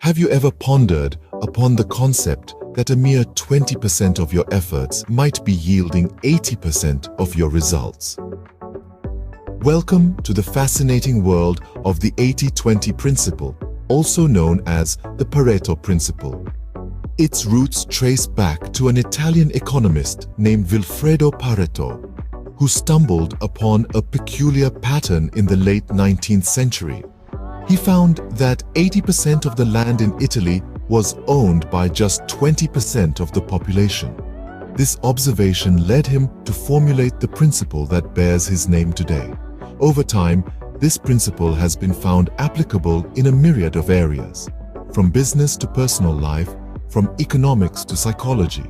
Have you ever pondered upon the concept that a mere 20% of your efforts might be yielding 80% of your results? Welcome to the fascinating world of the 80-20 principle, also known as the Pareto principle. Its roots trace back to an Italian economist named Vilfredo Pareto, who stumbled upon a peculiar pattern in the late 19th century. He found that 80% of the land in Italy was owned by just 20% of the population. This observation led him to formulate the principle that bears his name today. Over time, this principle has been found applicable in a myriad of areas, from business to personal life, from economics to psychology.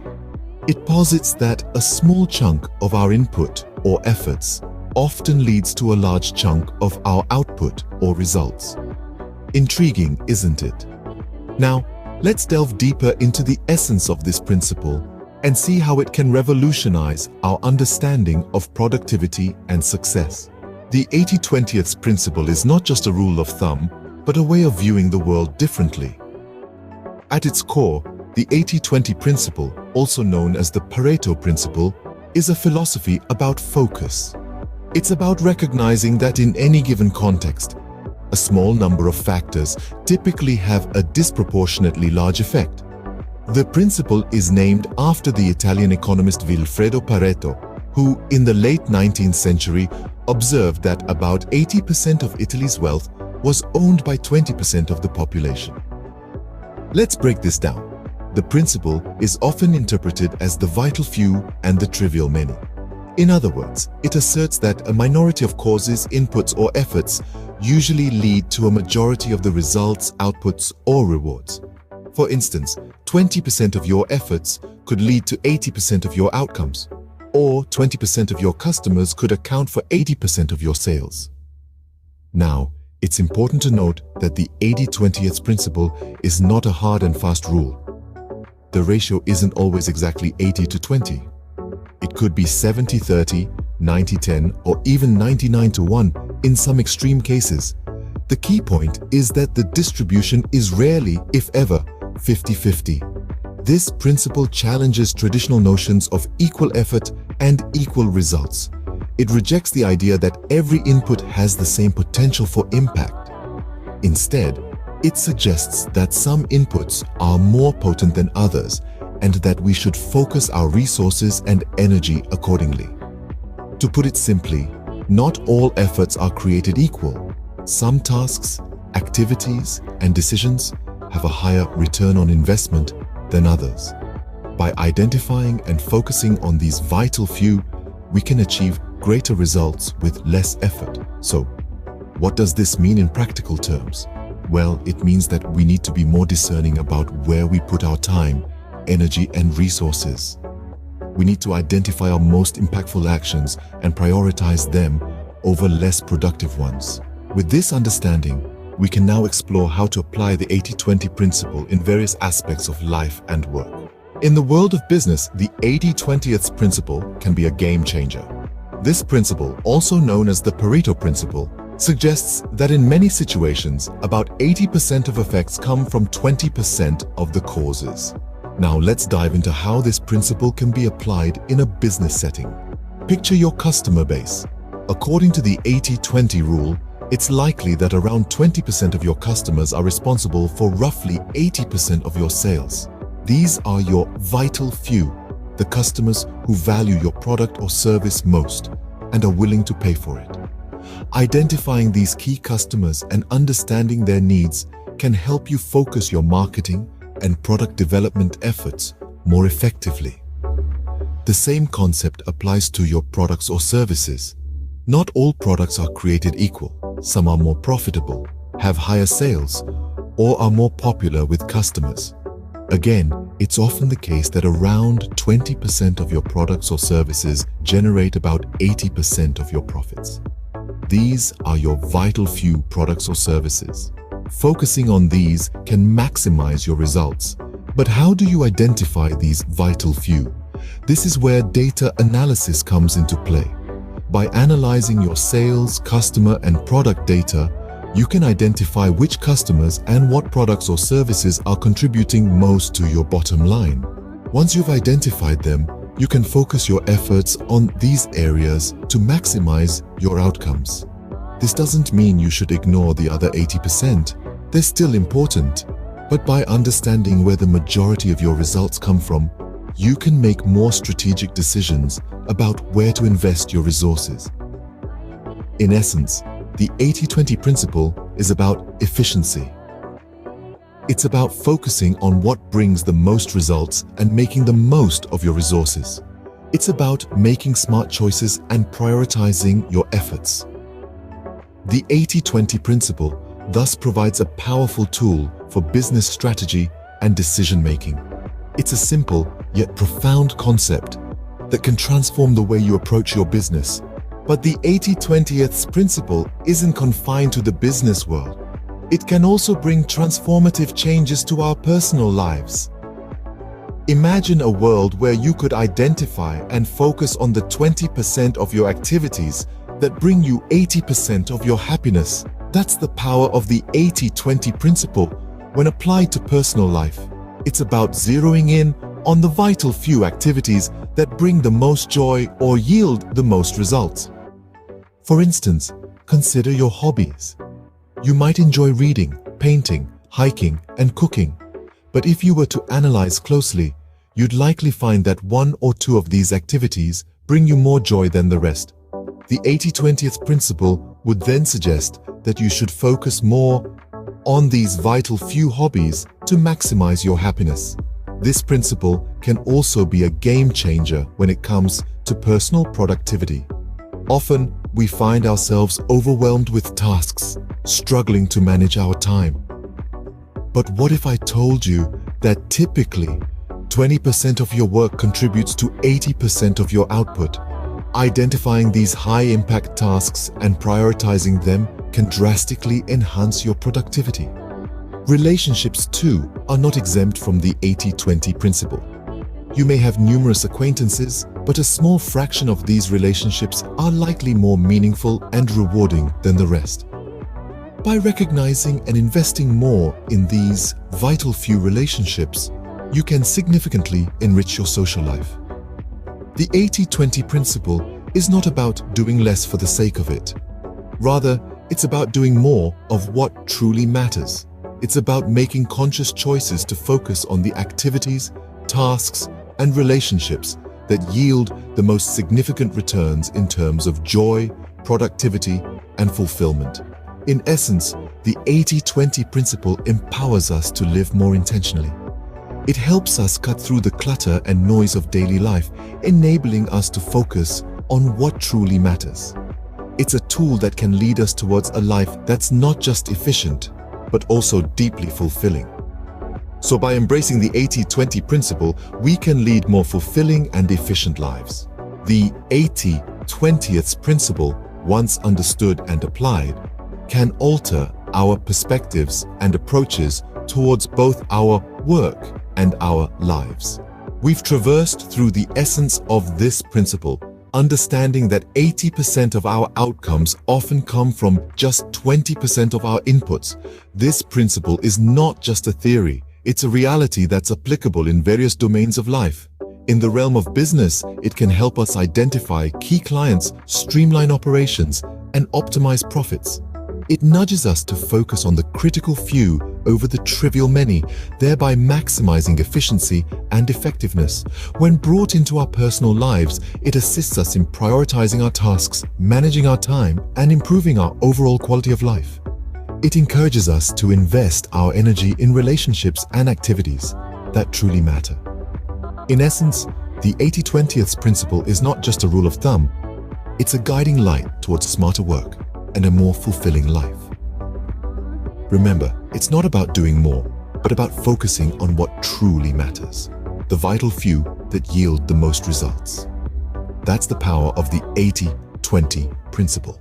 It posits that a small chunk of our input or efforts often leads to a large chunk of our output or results. Intriguing, isn't it? Now, let's delve deeper into the essence of this principle and see how it can revolutionize our understanding of productivity and success. The 80-20th principle is not just a rule of thumb, but a way of viewing the world differently. At its core, the 80-20 principle, also known as the Pareto principle, is a philosophy about focus. It's about recognizing that in any given context, a small number of factors typically have a disproportionately large effect. The principle is named after the Italian economist Vilfredo Pareto, who, in the late 19th century, observed that about 80% of Italy's wealth was owned by 20% of the population. Let's break this down. The principle is often interpreted as the vital few and the trivial many. In other words, it asserts that a minority of causes, inputs, or efforts usually lead to a majority of the results, outputs, or rewards. For instance, 20% of your efforts could lead to 80% of your outcomes, or 20% of your customers could account for 80% of your sales. Now, it's important to note that the 80-20th principle is not a hard and fast rule. The ratio isn't always exactly 80-20. It could be 70-30, 90-10, or even 99-1 in some extreme cases. The key point is that the distribution is rarely, if ever, 50-50. This principle challenges traditional notions of equal effort and equal results. It rejects the idea that every input has the same potential for impact. Instead, it suggests that some inputs are more potent than others, and that we should focus our resources and energy accordingly. To put it simply, not all efforts are created equal. Some tasks, activities, and decisions have a higher return on investment than others. By identifying and focusing on these vital few, we can achieve greater results with less effort. So, what does this mean in practical terms? Well, it means that we need to be more discerning about where we put our time, energy, and resources. We need to identify our most impactful actions and prioritize them over less productive ones. With this understanding, we can now explore how to apply the 80-20 principle in various aspects of life and work. In the world of business, the 80-20th principle can be a game changer. This principle, also known as the Pareto principle, suggests that in many situations, about 80% of effects come from 20% of the causes. Now let's dive into how this principle can be applied in a business setting. Picture your customer base. According to the 80-20 rule, it's likely that around 20% of your customers are responsible for roughly 80% of your sales. These are your vital few, the customers who value your product or service most and are willing to pay for it. Identifying these key customers and understanding their needs can help you focus your marketing and product development efforts more effectively. The same concept applies to your products or services. Not all products are created equal. Some are more profitable, have higher sales, or are more popular with customers. Again, it's often the case that around 20% of your products or services generate about 80% of your profits. These are your vital few products or services. Focusing on these can maximize your results. But how do you identify these vital few? This is where data analysis comes into play. By analyzing your sales, customer, and product data, you can identify which customers and what products or services are contributing most to your bottom line. Once you've identified them, you can focus your efforts on these areas to maximize your outcomes. This doesn't mean you should ignore the other 80%. They're still important, but by understanding where the majority of your results come from, you can make more strategic decisions about where to invest your resources. In essence, the 80-20 principle is about efficiency. It's about focusing on what brings the most results and making the most of your resources. It's about making smart choices and prioritizing your efforts. The 80-20 principle thus provides a powerful tool for business strategy and decision-making. It's a simple yet profound concept that can transform the way you approach your business. But the 80-20th principle isn't confined to the business world. It can also bring transformative changes to our personal lives. Imagine a world where you could identify and focus on the 20% of your activities that bring you 80% of your happiness. That's the power of the 80-20 principle when applied to personal life. It's about zeroing in on the vital few activities that bring the most joy or yield the most results. For instance, consider your hobbies. You might enjoy reading, painting, hiking, and cooking. But if you were to analyze closely, you'd likely find that one or two of these activities bring you more joy than the rest. The 80-20th principle would then suggest that you should focus more on these vital few hobbies to maximize your happiness. This principle can also be a game changer when it comes to personal productivity. Often, we find ourselves overwhelmed with tasks, struggling to manage our time. But what if I told you that typically 20% of your work contributes to 80% of your output? Identifying these high-impact tasks and prioritizing them can drastically enhance your productivity. Relationships, too, are not exempt from the 80-20 principle. You may have numerous acquaintances, but a small fraction of these relationships are likely more meaningful and rewarding than the rest. By recognizing and investing more in these vital few relationships, you can significantly enrich your social life. The 80-20 principle is not about doing less for the sake of it. Rather, it's about doing more of what truly matters. It's about making conscious choices to focus on the activities, tasks, and relationships that yield the most significant returns in terms of joy, productivity, and fulfillment. In essence, the 80-20 principle empowers us to live more intentionally. It helps us cut through the clutter and noise of daily life, enabling us to focus on what truly matters. It's a tool that can lead us towards a life that's not just efficient, but also deeply fulfilling. So by embracing the 80-20 principle, we can lead more fulfilling and efficient lives. The 80-20th principle, once understood and applied, can alter our perspectives and approaches towards both our work and our lives. We've traversed through the essence of this principle, understanding that 80% of our outcomes often come from just 20% of our inputs. This principle is not just a theory, it's a reality that's applicable in various domains of life. In the realm of business, it can help us identify key clients, streamline operations, and optimize profits. It nudges us to focus on the critical few over the trivial many, thereby maximizing efficiency and effectiveness. When brought into our personal lives, it assists us in prioritizing our tasks, managing our time, and improving our overall quality of life. It encourages us to invest our energy in relationships and activities that truly matter. In essence, the 80-20th principle is not just a rule of thumb, it's a guiding light towards smarter work and a more fulfilling life. Remember, it's not about doing more, but about focusing on what truly matters, the vital few that yield the most results. That's the power of the 80-20 principle.